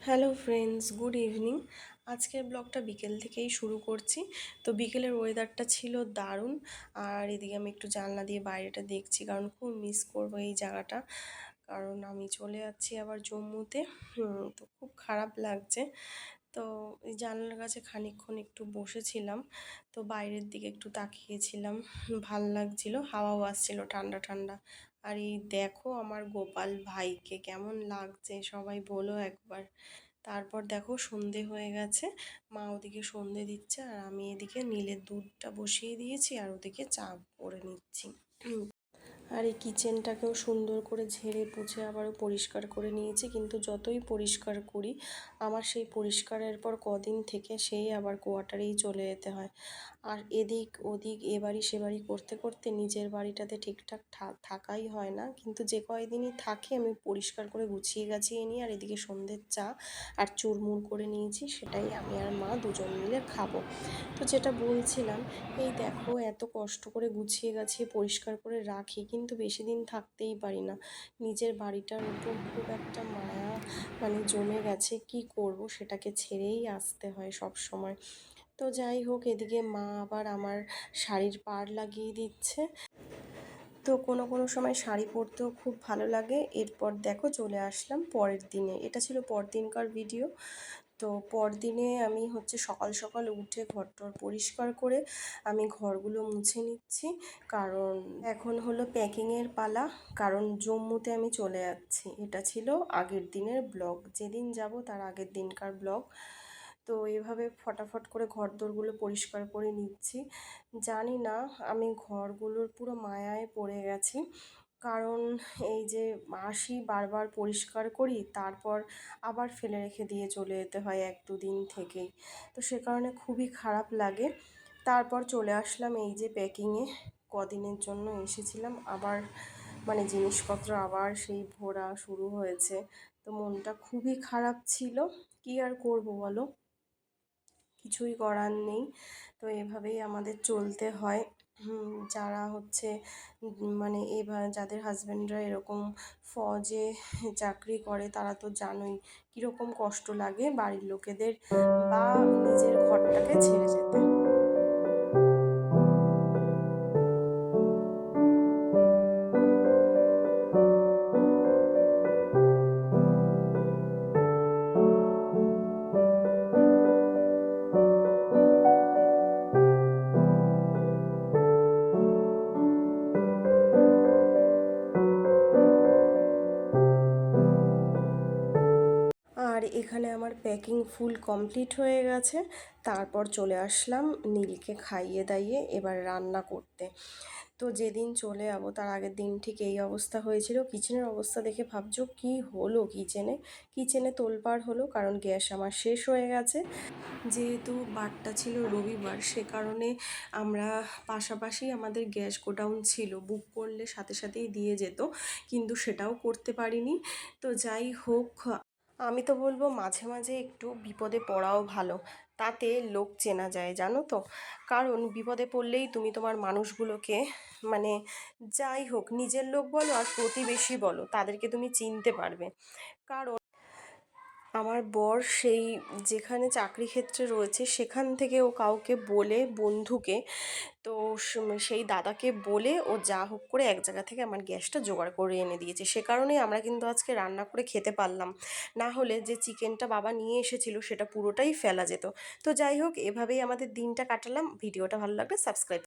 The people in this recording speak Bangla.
Hello friends, good evening. আজকের ব্লগটা বিকেল থেকেই শুরু করছি। তো বিকেলের ওয়েদারটা ছিল দারুণ। আর এদিকে আমি একটু জানলা দিয়ে বাইরেটা দেখছি, কারণ খুব মিস করবো এই জায়গাটা। কারণ আমি চলে যাচ্ছি আবার জম্মুতে। তো খুব খারাপ লাগছে। তো এই জানলার কাছে খানিকক্ষণ একটু বসেছিলাম। তো বাইরের দিকে একটু তাকিয়েছিলাম, ভাল লাগছিল, হাওয়াও আসছিল ঠান্ডা ঠান্ডা। আর এই দেখো আমার গোপাল ভাইকে কেমন লাগছে, সবাই বলো একবার। তারপর দেখো সন্ধে হয়ে গেছে, মা ওদিকে সন্ধে দিচ্ছে আর আমি এদিকে নীলের দুধটা বসিয়ে দিয়েছি আর ওদিকে চা করে নিচ্ছি। আর এই কিচেনটাকেও সুন্দর করে ঝেড়ে পুছে আবারও পরিষ্কার করে নিয়েছি, কিন্তু যতই পরিষ্কার করি আমার সেই পরিষ্কারের পর কদিন থেকে সেই আবার কোয়ার্টারেই চলে যেতে হয়। আর এদিক ওদিক এ বাড়ি সে বাড়ি করতে করতে নিজের বাড়িটাতে ঠিকঠাক থাকাই হয় না। কিন্তু যে কয়দিনই থাকি আমি পরিষ্কার করে গুছিয়ে গাছিয়ে নিই। আর এদিকে সন্ধ্যের চা আর চুরমুর করে নিয়েছি, সেটাই আমি আর মা দুজন মিলে খাবো। তো যেটা বলছিলাম, এই দেখো এত কষ্ট করে গুছিয়ে গাছিয়ে পরিষ্কার করে রাখি, কিন্তু বেশি দিন থাকতেই পারি না। নিজের বাড়িটার উপর খুব একটা মায়া জমে গেছে, কি করব, সেটাকে ছেড়েই আসতে হয় সব সময়। তো যাই হোক, এদিকে মা আবার আমার শাড়ির পাড় লাগিয়ে দিচ্ছে। তো কোনো কোনো সময় শাড়ি পরতেও খুব ভালো লাগে। এরপর দেখো চলে আসলাম পরের দিনে, এটা ছিল পরদিনকার ভিডিও। তো পরদিনে আমি সকাল সকাল উঠে ঘরটর পরিষ্কার করে আমি ঘরগুলো মুছে নিচ্ছি, কারণ এখন হলো প্যাকিংয়ের পালা। কারণ জম্মুতে আমি চলে যাচ্ছি, এটা ছিল আগের দিনের ব্লগ, যেদিন যাব তার আগের দিনকার ব্লগ। তো এভাবে ফটাফট করে ঘরদোরগুলো পরিষ্কার করে নিচ্ছি। জানি না, আমি ঘরগুলোর পুরো মায়ায় পড়ে গেছি। কারণ এই যে আসি বারবার পরিষ্কার করি, তারপর আবার ফেলে রেখে দিয়ে চলে যেতে হয় এক দুদিন থেকেই। তো সে কারণে খুবই খারাপ লাগে। তারপর চলে আসলাম এই যে প্যাকিংয়ে, কদিনের জন্য এসেছিলাম, আবার জিনিসপত্র আবার সেই ভরা শুরু হয়েছে। তো মনটা খুবই খারাপ ছিল, কি আর করব বলো, কিছুই করার নেই। তো এভাবেই আমাদের চলতে হয়। যারা যাদের হাজব্যান্ডরা এরকম ফৌজে চাকরি করে, তারা তো জানোই কীরকম কষ্ট লাগে বাড়ির লোকেদের বা নিজের ঘরটাকে ছেড়ে যেতে। আর এখানে আমার প্যাকিং ফুল কমপ্লিট হয়ে গেছে। তারপর চলে আসলাম নীলকে খাইয়ে দাইয়ে এবার রান্না করতে। তো যেদিন চলে যাবো তার আগের দিন ঠিক এই অবস্থা হয়েছিল। কিচেনের অবস্থা দেখে ভাবছো কি হলো, কিচেনে তোলপাড় হলো, কারণ গ্যাস আমার শেষ হয়ে গেছে। যেহেতু বারটা ছিল রবিবার, সে কারণে আমরা পাশাপাশি আমাদের গ্যাস গোডাউন ছিল, বুক করলে সাথে সাথেই দিয়ে যেত, কিন্তু সেটাও করতে পারিনি। তো যাই হোক, আমি তো বলবো মাঝে মাঝে একটু বিপদে পড়াও ভালো, তাতে লোক চেনা যায় জানো তো। কারণ বিপদে পড়লেই তুমি তোমার মানুষগুলোকে, মানে যাই হোক নিজের লোক বলো আর প্রতিবেশী বলো, তাদেরকে তুমি চিনতে পারবে। কারণ আমার বর সেই যেখানে চাকরি ক্ষেত্রে রয়েছে সেখান থেকে ও কাউকে বলে, বন্ধুকে, তো সেই দাদাকে বলে ও যা হোক করে এক জায়গা থেকে আমার গ্যাসটা জোগাড় করে এনে দিয়েছে। সে কারণেই আমরা কিন্তু আজকে রান্না করে খেতে পারলাম, না হলে যে চিকেনটা বাবা নিয়ে এসেছিল সেটা পুরোটাই ফেলা যেত। তো যাই হোক, এভাবেই আমাদের দিনটা কাটালাম। ভিডিওটা ভালো লাগলে সাবস্ক্রাইব